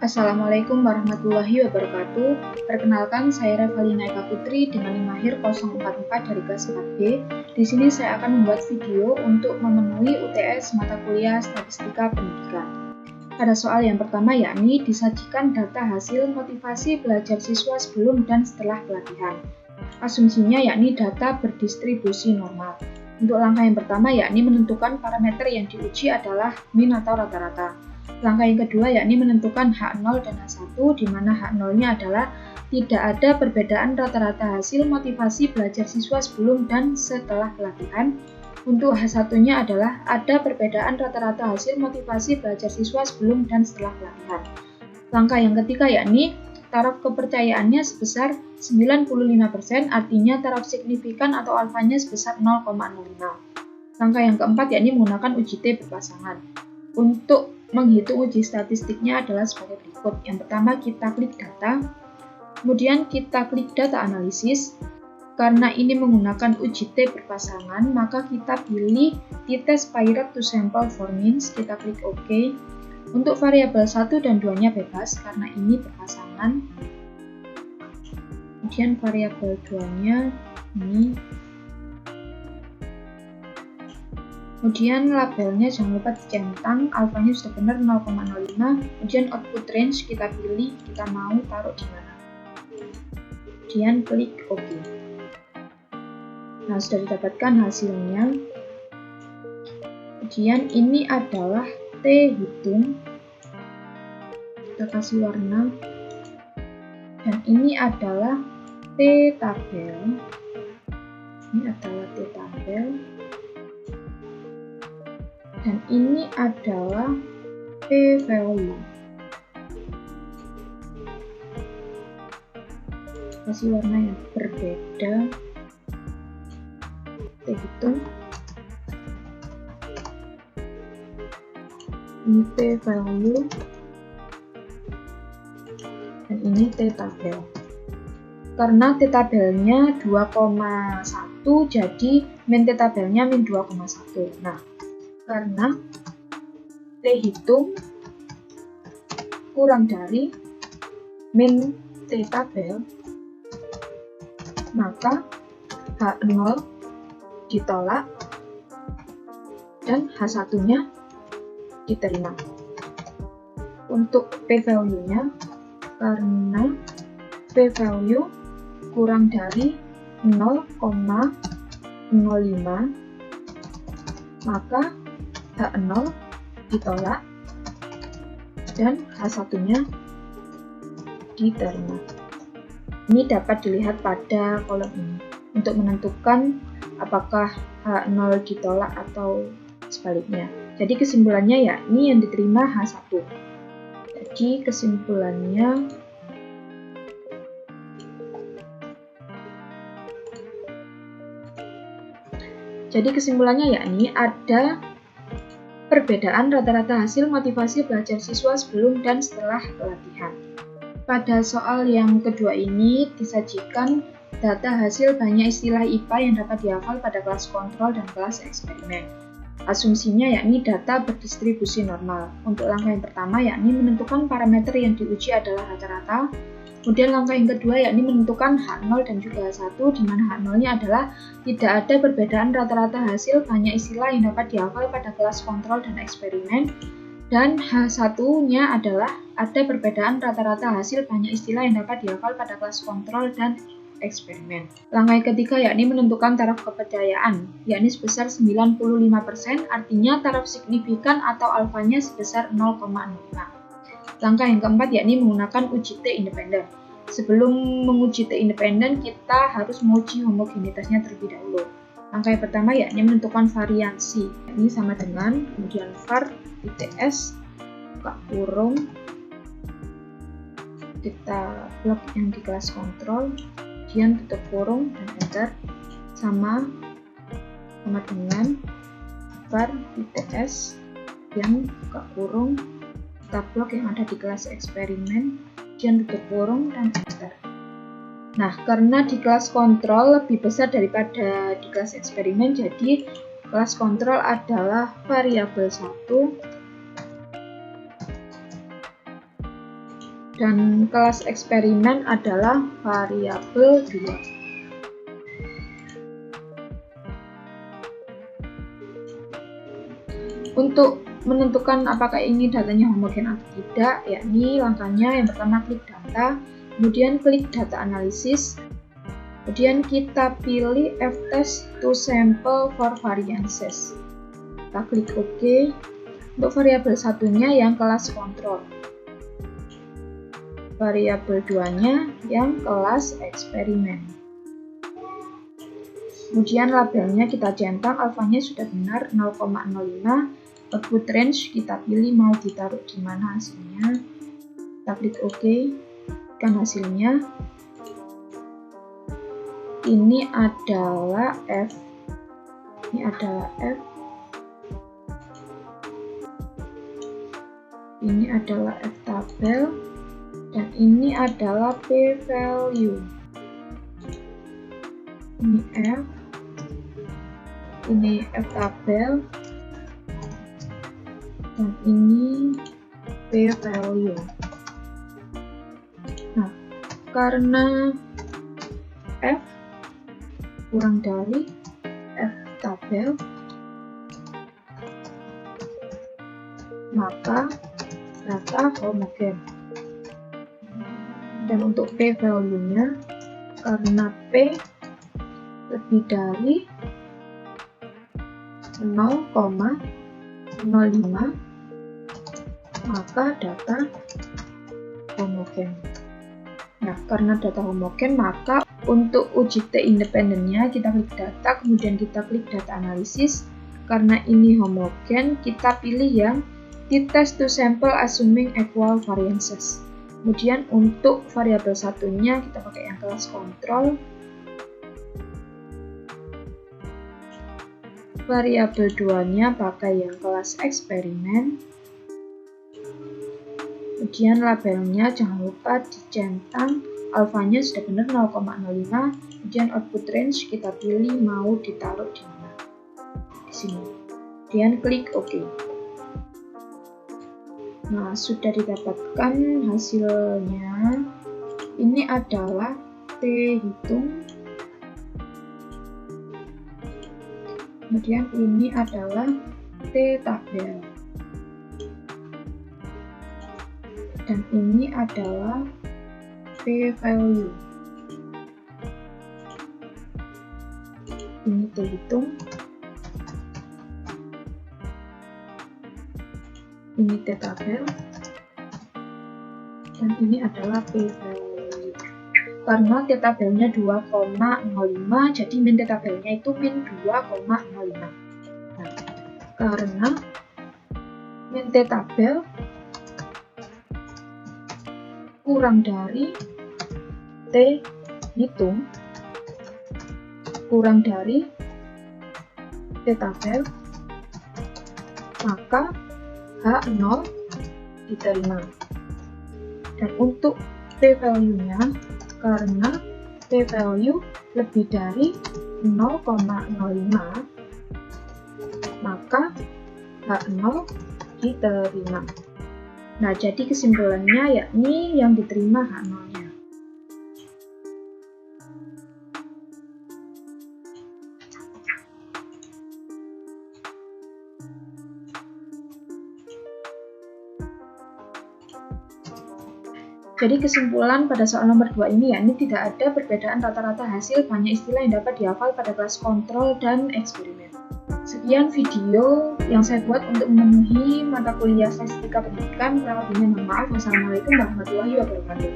Assalamualaikum warahmatullahi wabarakatuh. Perkenalkan, saya Revalina Eka Putri dengan NIM lahir 044 dari kelas 4B. Di sini saya akan membuat video untuk memenuhi UTS mata kuliah Statistika Pendidikan. Pada soal yang pertama yakni disajikan data hasil motivasi belajar siswa sebelum dan setelah pelatihan. Asumsinya yakni data berdistribusi normal. Untuk langkah yang pertama yakni menentukan parameter yang diuji adalah min atau rata-rata. Langkah yang kedua yakni menentukan H0 dan H1, di mana H0-nya adalah tidak ada perbedaan rata-rata hasil motivasi belajar siswa sebelum dan setelah pelatihan. Untuk H1-nya adalah ada perbedaan rata-rata hasil motivasi belajar siswa sebelum dan setelah pelatihan. Langkah yang ketiga yakni taraf kepercayaannya sebesar 95%, artinya taraf signifikan atau alfanya sebesar 0,05. Langkah yang keempat yakni menggunakan uji T berpasangan. Untuk menghitung uji statistiknya adalah sebagai berikut. Yang pertama kita klik data, kemudian kita klik data analisis. Karena ini menggunakan uji T berpasangan, maka kita pilih t-test pirate to sample for means, kita klik OK. Untuk variabel 1 dan 2-nya bebas karena ini berpasangan. Kemudian variabel 2-nya ini. Kemudian labelnya jangan lupa dicentang, alfanya sudah benar 0,05. Kemudian output range kita pilih, kita mau taruh di mana. Kemudian klik OK. Nah, sudah didapatkan hasilnya. Kemudian ini adalah T hitung. Kita kasih warna. Dan ini adalah T tabel. Ini adalah T tabel. Dan ini adalah p-value. Kasih warna yang berbeda. Kita hitung. Ini p-value. Dan ini t-tabel. Karena t-tabelnya 2,1, jadi min t-tabelnya min 2,1. Nah, karena T hitung kurang dari min T tabel, maka H0 ditolak dan H1-nya diterima. Untuk p-value-nya, karena p-value kurang dari 0,05, maka H0 ditolak dan H1-nya diterima. Ini dapat dilihat pada kolom ini untuk menentukan apakah H0 ditolak atau sebaliknya. Jadi kesimpulannya yakni yang diterima H1. Jadi kesimpulannya yakni ada perbedaan rata-rata hasil motivasi belajar siswa sebelum dan setelah pelatihan. Pada soal yang kedua ini disajikan data hasil banyak istilah IPA yang dapat dihafal pada kelas kontrol dan kelas eksperimen. Asumsinya yakni data berdistribusi normal. Untuk langkah yang pertama yakni menentukan parameter yang diuji adalah rata-rata. Kemudian langkah yang kedua yakni menentukan H0 dan juga H1, di mana H0-nya adalah tidak ada perbedaan rata-rata hasil banyak istilah yang dapat dihafal pada kelas kontrol dan eksperimen. Dan H1-nya adalah ada perbedaan rata-rata hasil banyak istilah yang dapat dihafal pada kelas kontrol dan eksperimen. Langkah yang ketiga yakni menentukan taraf kepercayaan, yakni sebesar 95%, artinya taraf signifikan atau alfanya sebesar 0,05. Langkah yang keempat yakni menggunakan uji T independen. Sebelum menguji T independen, kita harus menguji homogenitasnya terlebih dahulu. Langkah yang pertama yakni menentukan variansi. Ini sama dengan kemudian var ITS buka kurung, kita blok yang di kelas kontrol, kemudian tutup kurung dan enter, sama dengan var ITS yang buka kurung, kita blok yang ada di kelas eksperimen, kemudian tutup kurung dan enter. Nah, karena di kelas kontrol lebih besar daripada di kelas eksperimen, jadi kelas kontrol adalah variabel 1, Dan kelas eksperimen adalah variabel 2. Untuk menentukan apakah ini datanya homogen atau tidak, yakni langkahnya yang pertama klik data, kemudian klik data analisis, kemudian kita pilih ftest to sample for variances. Kita klik OK. Untuk variabel satunya yang kelas kontrol, variabel 2-nya yang kelas eksperimen. Kemudian labelnya kita centang, alfanya sudah benar 0,05, output range kita pilih mau ditaruh di mana hasilnya. Kita klik OK, kan hasilnya. Ini adalah F. Ini adalah F. Ini adalah F tabel. Dan ini adalah P value. Ini F. Ini F tabel. Dan ini P value. Nah, karena F kurang dari F tabel, maka data homogen. Dan untuk P value-nya, karena P lebih dari 0,05, maka data homogen. Nah, karena data homogen, maka untuk uji T independennya kita klik data, kemudian kita klik data analisis. Karena ini homogen, kita pilih yang t-test to sample assuming equal variances. Kemudian untuk variabel satunya kita pakai yang kelas kontrol. Variabel 2-nya pakai yang kelas eksperimen. Kemudian labelnya jangan lupa dicentang, alfanya sudah benar 0,05. Kemudian output range kita pilih mau ditaruh di mana. Di sini. Kemudian klik OK. Nah, sudah didapatkan hasilnya. Ini adalah T hitung. Kemudian ini adalah T tabel. Dan ini adalah P value. Ini T hitung. Ini T tabel. Dan ini adalah P value. Karena T tabelnya 2,05, jadi min T tabelnya itu min 2,05. Nah, karena min T tabel kurang dari T hitung, kurang dari T tabel, maka H0 diterima. Dan untuk P value-nya, karena P value lebih dari 0,05, maka H0 diterima. Nah, jadi kesimpulannya yakni yang diterima H0-nya. Jadi kesimpulan pada soal nomor 2 ini yakni tidak ada perbedaan rata-rata hasil, banyak istilah yang dapat dihafal pada kelas kontrol dan eksperimen. Sekian video yang saya buat untuk memenuhi mata kuliah statistika pendidikan. Kurang lebihnya mohon maaf. Wassalamualaikum warahmatullahi wabarakatuh.